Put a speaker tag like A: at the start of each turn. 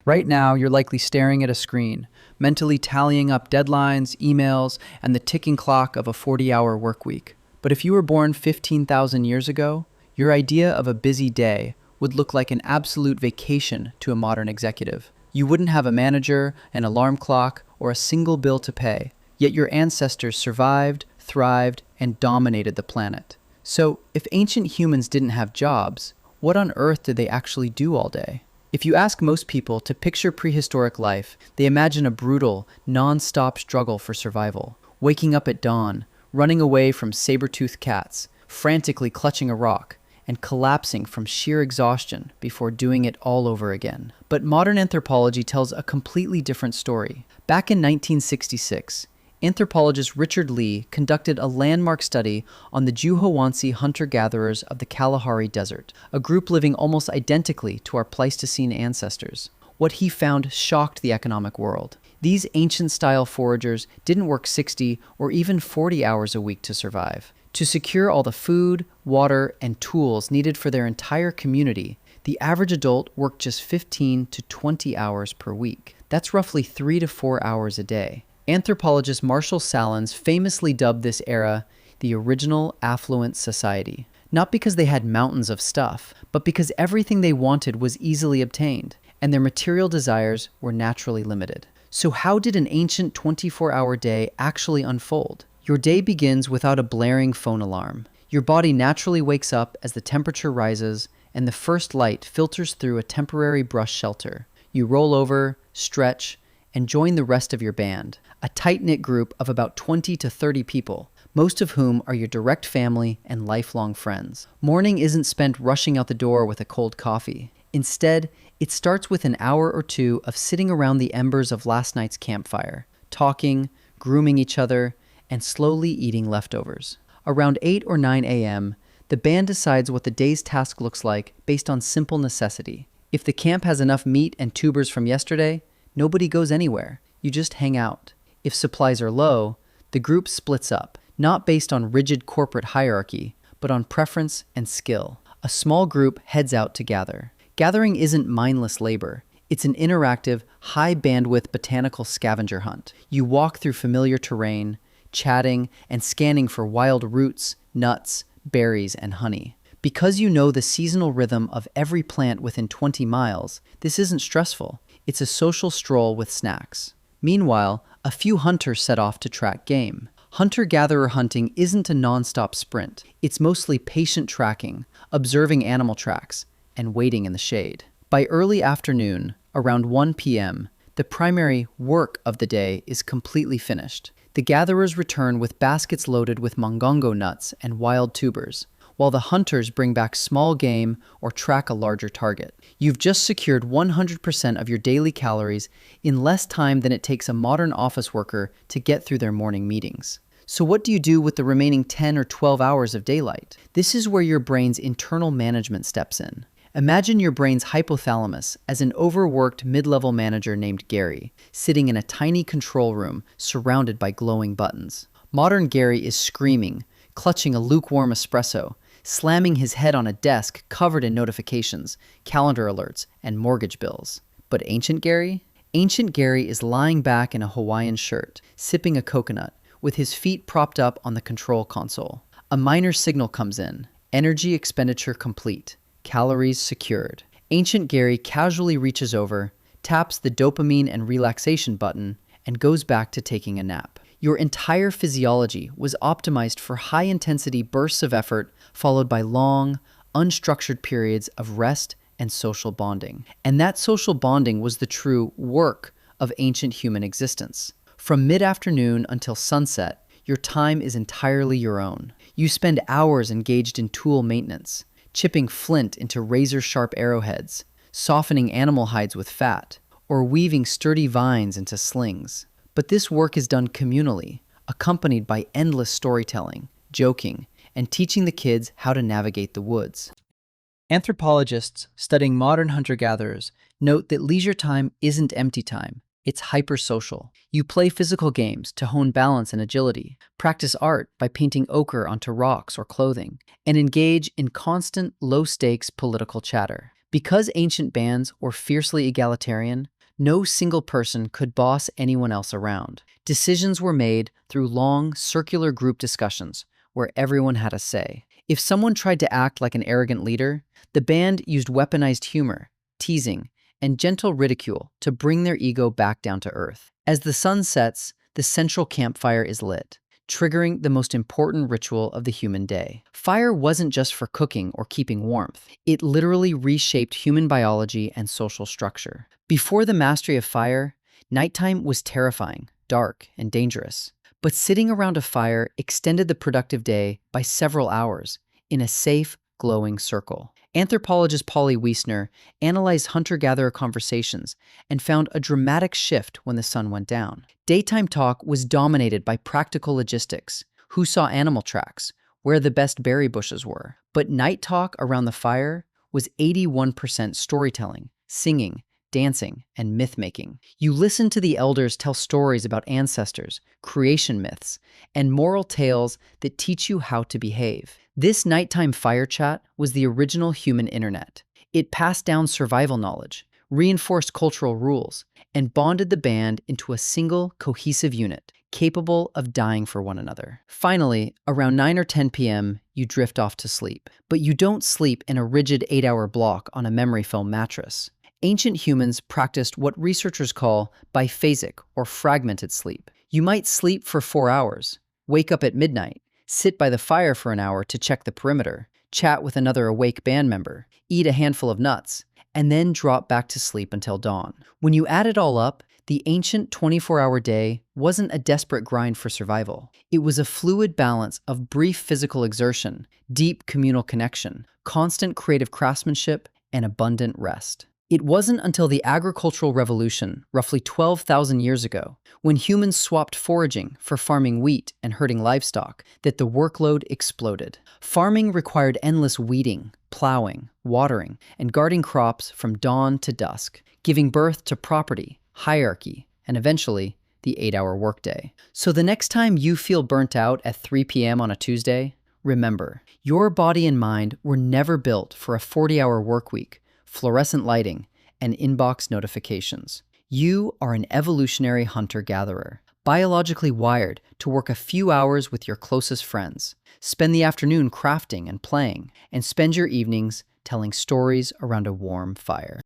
A: Right now, you're likely staring at a screen, mentally tallying up deadlines, emails, and the ticking clock of a 40-hour work week. But if you were born 15,000 years ago, your idea of a busy day would look like an absolute vacation to a modern executive. You wouldn't have a manager, an alarm clock, or a single bill to pay, yet your ancestors survived, thrived, and dominated the planet. So, if ancient humans didn't have jobs, what on earth did they actually do all day? If you ask most people to picture prehistoric life, they imagine a brutal, non-stop struggle for survival. Waking up at dawn, running away from saber-toothed cats, frantically clutching a rock, and collapsing from sheer exhaustion before doing it all over again. But modern anthropology tells a completely different story. Back in 1966, anthropologist Richard Lee conducted a landmark study on the Juhowansi hunter-gatherers of the Kalahari Desert, a group living almost identically to our Pleistocene ancestors. What he found shocked the economic world. These ancient-style foragers didn't work 60 or even 40 hours a week to survive. To secure all the food, water, and tools needed for their entire community, the average adult worked just 15 to 20 hours per week. That's roughly 3 to 4 hours a day. Anthropologist Marshall Salins famously dubbed this era the original affluent society. Not because they had mountains of stuff, but because everything they wanted was easily obtained, and their material desires were naturally limited. So how did an ancient 24-hour day actually unfold? Your day begins without a blaring phone alarm. Your body naturally wakes up as the temperature rises and the first light filters through a temporary brush shelter. You roll over, stretch, and join the rest of your band, a tight-knit group of about 20 to 30 people, most of whom are your direct family and lifelong friends. Morning isn't spent rushing out the door with a cold coffee. Instead, it starts with an hour or two of sitting around the embers of last night's campfire, talking, grooming each other, and slowly eating leftovers. Around 8 or 9 a.m., the band decides what the day's task looks like based on simple necessity. If the camp has enough meat and tubers from yesterday, nobody goes anywhere. You just hang out. If supplies are low, the group splits up, not based on rigid corporate hierarchy, but on preference and skill. A small group heads out to gather. Gathering isn't mindless labor. It's an interactive, high-bandwidth botanical scavenger hunt. You walk through familiar terrain, chatting and scanning for wild roots, nuts, berries, and honey. Because you know the seasonal rhythm of every plant within 20 miles, this isn't stressful. It's a social stroll with snacks. Meanwhile, a few hunters set off to track game. Hunter-gatherer hunting isn't a non-stop sprint. It's mostly patient tracking, observing animal tracks, and waiting in the shade. By early afternoon, around 1 p.m., the primary work of the day is completely finished. The gatherers return with baskets loaded with mongongo nuts and wild tubers, while the hunters bring back small game or track a larger target. You've just secured 100% of your daily calories in less time than it takes a modern office worker to get through their morning meetings. So what do you do with the remaining 10 or 12 hours of daylight? This is where your brain's internal management steps in. Imagine your brain's hypothalamus as an overworked mid-level manager named Gary, sitting in a tiny control room surrounded by glowing buttons. Modern Gary is screaming, clutching a lukewarm espresso, slamming his head on a desk covered in notifications, calendar alerts, and mortgage bills. But ancient Gary? Ancient Gary is lying back in a Hawaiian shirt, sipping a coconut, with his feet propped up on the control console. A minor signal comes in. Energy expenditure complete. Calories secured. Ancient Gary casually reaches over, taps the dopamine and relaxation button, and goes back to taking a nap. Your entire physiology was optimized for high-intensity bursts of effort followed by long, unstructured periods of rest and social bonding. And that social bonding was the true work of ancient human existence. From mid-afternoon until sunset, your time is entirely your own. You spend hours engaged in tool maintenance, chipping flint into razor-sharp arrowheads, softening animal hides with fat, or weaving sturdy vines into slings. But this work is done communally, accompanied by endless storytelling, joking, and teaching the kids how to navigate the woods. Anthropologists studying modern hunter-gatherers note that leisure time isn't empty time, it's hypersocial. You play physical games to hone balance and agility, practice art by painting ochre onto rocks or clothing, and engage in constant, low-stakes political chatter. Because ancient bands were fiercely egalitarian, No single person could boss anyone else around. Decisions were made through long, circular group discussions where everyone had a say. If someone tried to act like an arrogant leader, the band used weaponized humor, teasing, and gentle ridicule to bring their ego back down to earth. As the sun sets, the central campfire is lit, triggering the most important ritual of the human day. Fire wasn't just for cooking or keeping warmth. It literally reshaped human biology and social structure. Before the mastery of fire, nighttime was terrifying, dark, and dangerous. But sitting around a fire extended the productive day by several hours in a safe, glowing circle. Anthropologist Polly Wiesner analyzed hunter-gatherer conversations and found a dramatic shift when the sun went down. Daytime talk was dominated by practical logistics: who saw animal tracks, where the best berry bushes were. But night talk around the fire was 81% storytelling, singing, dancing, and myth-making. You listened to the elders tell stories about ancestors, creation myths, and moral tales that teach you how to behave. This nighttime fire chat was the original human internet. It passed down survival knowledge, reinforced cultural rules, and bonded the band into a single, cohesive unit, capable of dying for one another. Finally, around 9 or 10 p.m., you drift off to sleep. But you don't sleep in a rigid 8-hour block on a memory foam mattress. Ancient humans practiced what researchers call biphasic or fragmented sleep. You might sleep for 4 hours, wake up at midnight, sit by the fire for an hour to check the perimeter, chat with another awake band member, eat a handful of nuts, and then drop back to sleep until dawn. When you add it all up, the ancient 24-hour day wasn't a desperate grind for survival. It was a fluid balance of brief physical exertion, deep communal connection, constant creative craftsmanship, and abundant rest. It wasn't until the agricultural revolution, roughly 12,000 years ago, when humans swapped foraging for farming wheat and herding livestock, that the workload exploded. Farming required endless weeding, plowing, watering, and guarding crops from dawn to dusk, giving birth to property, hierarchy, and eventually, the 8-hour workday. So the next time you feel burnt out at 3 p.m. on a Tuesday, remember, your body and mind were never built for a 40-hour work week, fluorescent lighting, and inbox notifications. You are an evolutionary hunter-gatherer, biologically wired to work a few hours with your closest friends, spend the afternoon crafting and playing, and spend your evenings telling stories around a warm fire.